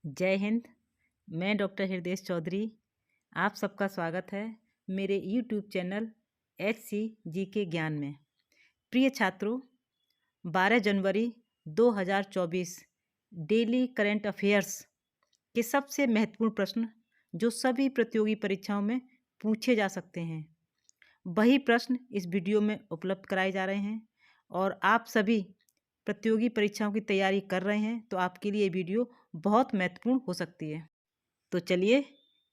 जय हिंद। मैं डॉक्टर हृदय चौधरी। आप सबका स्वागत है मेरे यूट्यूब चैनल HC के ज्ञान में। प्रिय छात्रों, 12 जनवरी 2024 डेली करंट अफेयर्स के सबसे महत्वपूर्ण प्रश्न जो सभी प्रतियोगी परीक्षाओं में पूछे जा सकते हैं, वही प्रश्न इस वीडियो में उपलब्ध कराए जा रहे हैं। और आप सभी प्रतियोगी परीक्षाओं की तैयारी कर रहे हैं तो आपके लिए ये वीडियो बहुत महत्वपूर्ण हो सकती है। तो चलिए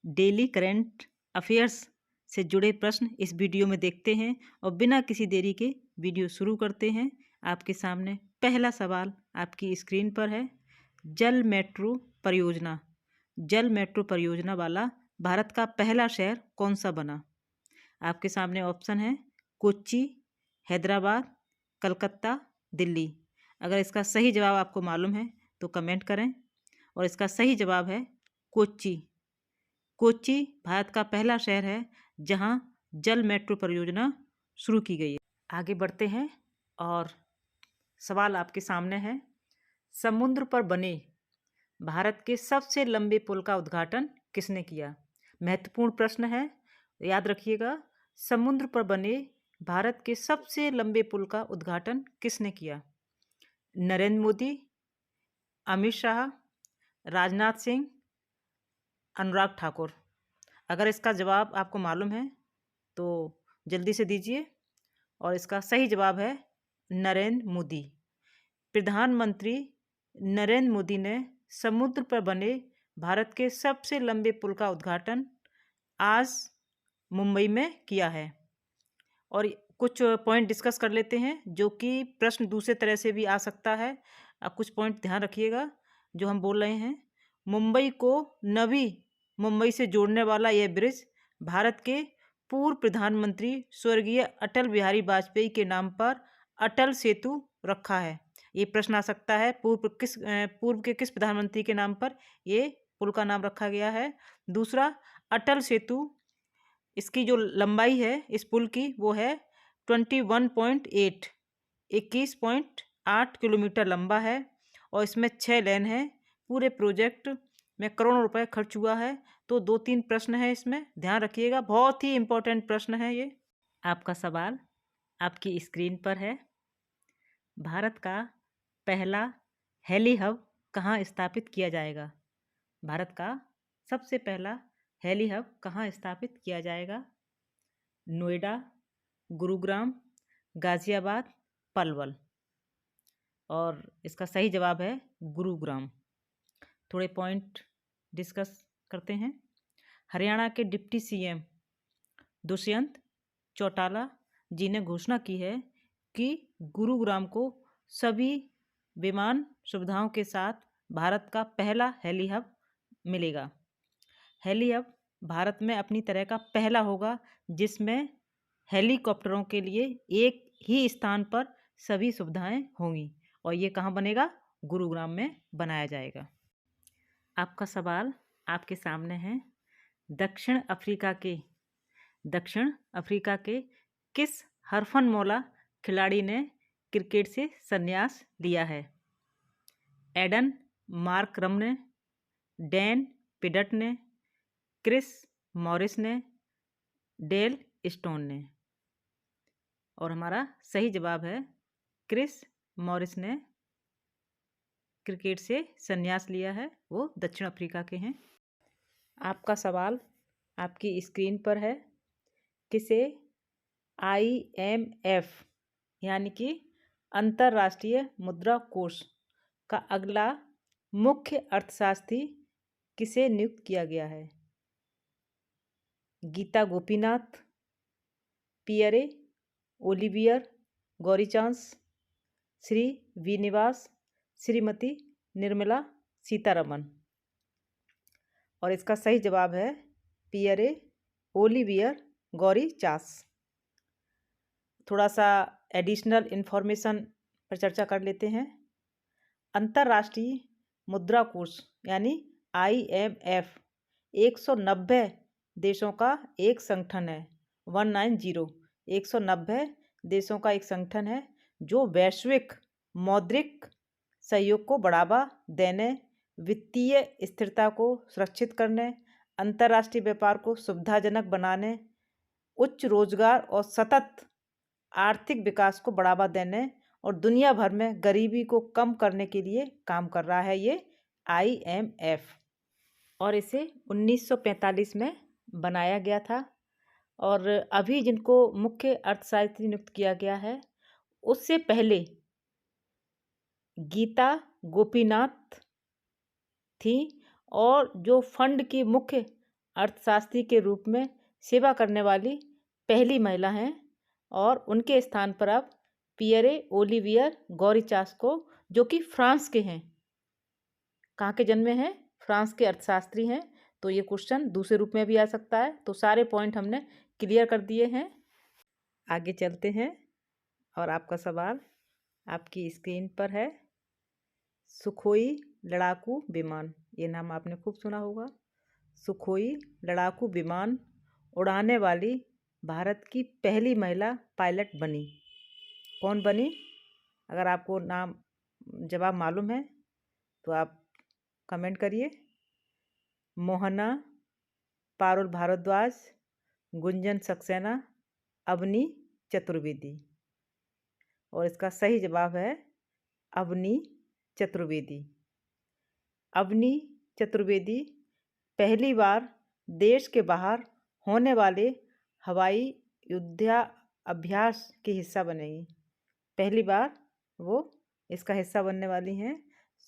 डेली करंट अफेयर्स से जुड़े प्रश्न इस वीडियो में देखते हैं और बिना किसी देरी के वीडियो शुरू करते हैं। आपके सामने पहला सवाल आपकी स्क्रीन पर है। जल मेट्रो परियोजना वाला भारत का पहला शहर कौन सा बना? आपके सामने ऑप्शन है कोच्चि, हैदराबाद, कलकत्ता, दिल्ली। अगर इसका सही जवाब आपको मालूम है तो कमेंट करें। और इसका सही जवाब है कोच्चि। कोच्चि भारत का पहला शहर है जहां जल मेट्रो परियोजना शुरू की गई है। आगे बढ़ते हैं और सवाल आपके सामने है। समुद्र पर बने भारत के सबसे लंबे पुल का उद्घाटन किसने किया? महत्वपूर्ण प्रश्न है, याद रखिएगा। समुद्र पर बने भारत के सबसे लंबे पुल का उद्घाटन किसने किया? नरेंद्र मोदी, अमित शाह, राजनाथ सिंह, अनुराग ठाकुर। अगर इसका जवाब आपको मालूम है तो जल्दी से दीजिए। और इसका सही जवाब है नरेंद्र मोदी। प्रधानमंत्री नरेंद्र मोदी ने समुद्र पर बने भारत के सबसे लंबे पुल का उद्घाटन आज मुंबई में किया है। और कुछ पॉइंट डिस्कस कर लेते हैं जो कि प्रश्न दूसरे तरह से भी आ सकता है। आप कुछ पॉइंट ध्यान रखिएगा जो हम बोल रहे हैं। मुंबई को नवी मुंबई से जोड़ने वाला यह ब्रिज भारत के पूर्व प्रधानमंत्री स्वर्गीय अटल बिहारी वाजपेयी के नाम पर अटल सेतु रखा है। ये प्रश्न आ सकता है, पूर्व के किस प्रधानमंत्री के नाम पर ये पुल का नाम रखा गया है। दूसरा, अटल सेतु, इसकी जो लंबाई है इस पुल की वो है 21.8 किलोमीटर लंबा है और इसमें 6 लेन है। पूरे प्रोजेक्ट में करोड़ों रुपए खर्च हुआ है। तो 2-3 प्रश्न है इसमें, ध्यान रखिएगा, बहुत ही इम्पोर्टेंट प्रश्न है ये। आपका सवाल आपकी स्क्रीन पर है। भारत का पहला हेली हब कहाँ स्थापित किया जाएगा? भारत का सबसे पहला हेली हब कहाँ स्थापित किया जाएगा? नोएडा, गुरुग्राम, गाजियाबाद, पलवल। और इसका सही जवाब है गुरुग्राम। थोड़े पॉइंट डिस्कस करते हैं। हरियाणा के डिप्टी CM दुष्यंत चौटाला जी ने घोषणा की है कि गुरुग्राम को सभी विमान सुविधाओं के साथ भारत का पहला हेली हब मिलेगा। हेली हब भारत में अपनी तरह का पहला होगा जिसमें हेलीकॉप्टरों के लिए एक ही स्थान पर सभी सुविधाएं होंगी। और ये कहाँ बनेगा? गुरुग्राम में बनाया जाएगा। आपका सवाल आपके सामने है। दक्षिण अफ्रीका के किस हरफनमौला खिलाड़ी ने क्रिकेट से संन्यास लिया है? एडन मार्करम ने, डैन पिडट ने, क्रिस मॉरिस ने, डेल स्टोन ने। और हमारा सही जवाब है क्रिस मॉरिस ने क्रिकेट से संन्यास लिया है, वो दक्षिण अफ्रीका के हैं। आपका सवाल आपकी स्क्रीन पर है। किसे IMF यानी कि अंतर्राष्ट्रीय मुद्रा कोष का अगला मुख्य अर्थशास्त्री किसे नियुक्त किया गया है? Gita Gopinath, Pierre Olivier Gourinchas, Shri Srinivas, Shrimati Nirmala Sitharaman. और इसका सही जवाब है पियरे ओलिवियर गौरीचांस। थोड़ा सा एडिशनल इन्फॉर्मेशन पर चर्चा कर लेते हैं। अंतर्राष्ट्रीय मुद्रा कोष यानी IMF 190 देशों का एक संगठन है। 190 देशों का एक संगठन है जो वैश्विक मौद्रिक सहयोग को बढ़ावा देने वित्तीय स्थिरता को सुरक्षित करने, अंतर्राष्ट्रीय व्यापार को सुविधाजनक बनाने, उच्च रोजगार और सतत आर्थिक विकास को बढ़ावा देने और दुनिया भर में गरीबी को कम करने के लिए काम कर रहा है ये IMF। और इसे 1945 में बनाया गया था। और अभी जिनको मुख्य अर्थशास्त्री नियुक्त किया गया है, उससे पहले गीता गोपीनाथ थी, और जो फंड की मुख्य अर्थशास्त्री के रूप में सेवा करने वाली पहली महिला हैं। और उनके स्थान पर अब पियरे ओलिवियर गौरीचास्को, जो कि फ्रांस के हैं। कहाँ के जन्मे हैं? फ्रांस के अर्थशास्त्री हैं। तो ये क्वेश्चन दूसरे रूप में भी आ सकता है। तो सारे पॉइंट हमने क्लियर कर दिए हैं। आगे चलते हैं और आपका सवाल आपकी स्क्रीन पर है। सुखोई लड़ाकू विमान, ये नाम आपने खूब सुना होगा। सुखोई लड़ाकू विमान उड़ाने वाली भारत की पहली महिला पायलट बनी। कौन बनी? अगर आपको नाम जवाब मालूम है तो आप कमेंट करिए। मोहना, पारुल भारद्वाज, गुंजन सक्सेना, अवनी चतुर्वेदी। और इसका सही जवाब है अवनी चतुर्वेदी। अवनी चतुर्वेदी पहली बार देश के बाहर होने वाले हवाई युद्धाभ्यास के हिस्सा बनेगी। पहली बार वो इसका हिस्सा बनने वाली हैं।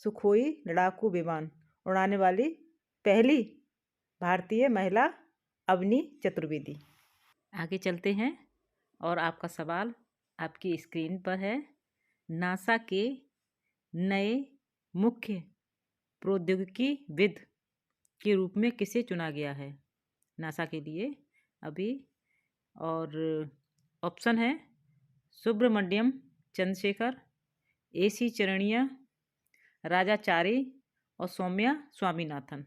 सुखोई लड़ाकू विमान उड़ाने वाली पहली भारतीय महिला अवनी चतुर्वेदी। आगे चलते हैं और आपका सवाल आपकी स्क्रीन पर है। नासा के नए मुख्य प्रौद्योगिकीविद के रूप में किसे चुना गया है नासा के लिए अभी? और ऑप्शन है सुब्रमण्यम चंद्रशेखर, AC चरणिया, राजाचारी और सौम्या स्वामीनाथन।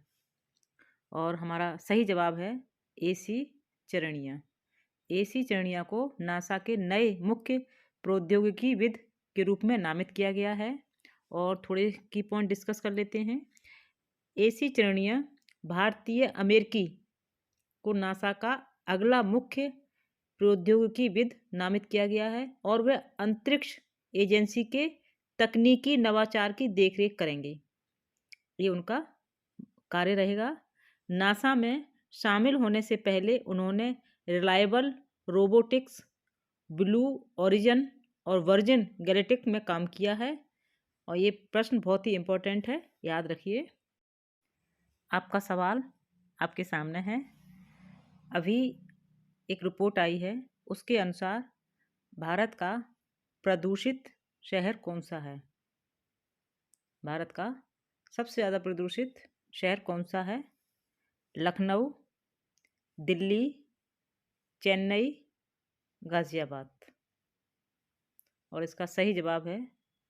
और हमारा सही जवाब है AC चरणिया। AC चरणिया को नासा के नए मुख्य प्रौद्योगिकीविद के रूप में नामित किया गया है। और थोड़े की पॉइंट डिस्कस कर लेते हैं। AC चरणिया भारतीय अमेरिकी को नासा का अगला मुख्य प्रौद्योगिकीविद नामित किया गया है, और वे अंतरिक्ष एजेंसी के तकनीकी नवाचार की देखरेख करेंगे। ये उनका कार्य रहेगा। नासा में शामिल होने से पहले उन्होंने रिलायबल रोबोटिक्स, ब्लू ओरिजिन और वर्जिन गैलेक्टिक में काम किया है। और ये प्रश्न बहुत ही इम्पोर्टेंट है, याद रखिए। आपका सवाल आपके सामने है। अभी एक रिपोर्ट आई है, उसके अनुसार भारत का प्रदूषित शहर कौन सा है? भारत का सबसे ज़्यादा प्रदूषित शहर कौन सा है? लखनऊ, दिल्ली, चेन्नई, गाज़ियाबाद। और इसका सही जवाब है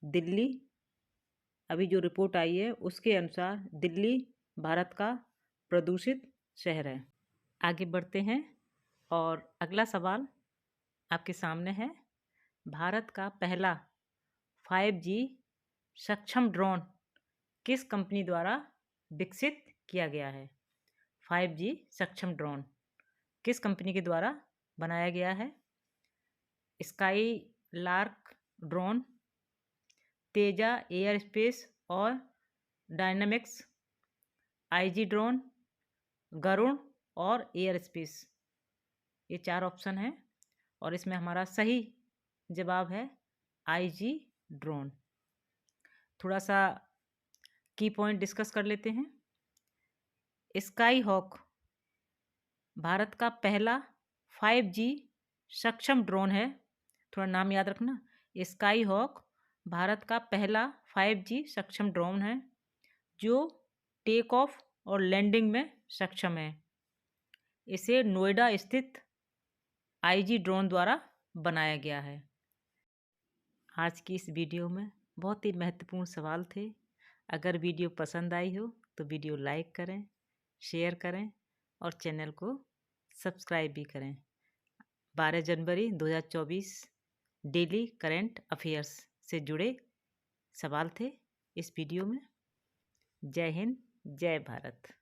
दिल्ली। अभी जो रिपोर्ट आई है उसके अनुसार दिल्ली भारत का प्रदूषित शहर है। आगे बढ़ते हैं और अगला सवाल आपके सामने है। भारत का पहला 5G सक्षम ड्रोन किस कंपनी द्वारा विकसित किया गया है? 5G सक्षम ड्रोन किस कंपनी के द्वारा बनाया गया है? Sky lark drone, Teja air space और डायनामिक्स, IG ड्रोन, गरुण और एयर स्पेस। ये 4 ऑप्शन हैं और इसमें हमारा सही जवाब है IG ड्रोन। थोड़ा सा की पॉइंट डिस्कस कर लेते हैं। स्काई हॉक भारत का पहला 5G सक्षम ड्रोन है। थोड़ा नाम याद रखना। स्काई हॉक भारत का पहला 5G सक्षम ड्रोन है जो टेक ऑफ और लैंडिंग में सक्षम है। इसे नोएडा स्थित IG ड्रोन द्वारा बनाया गया है। आज की इस वीडियो में बहुत ही महत्वपूर्ण सवाल थे। अगर वीडियो पसंद आई हो तो वीडियो लाइक करें, शेयर करें और चैनल को सब्सक्राइब भी करें। 12 जनवरी 2024 डेली करंट अफेयर्स से जुड़े सवाल थे इस वीडियो में। जय हिंद, जय भारत।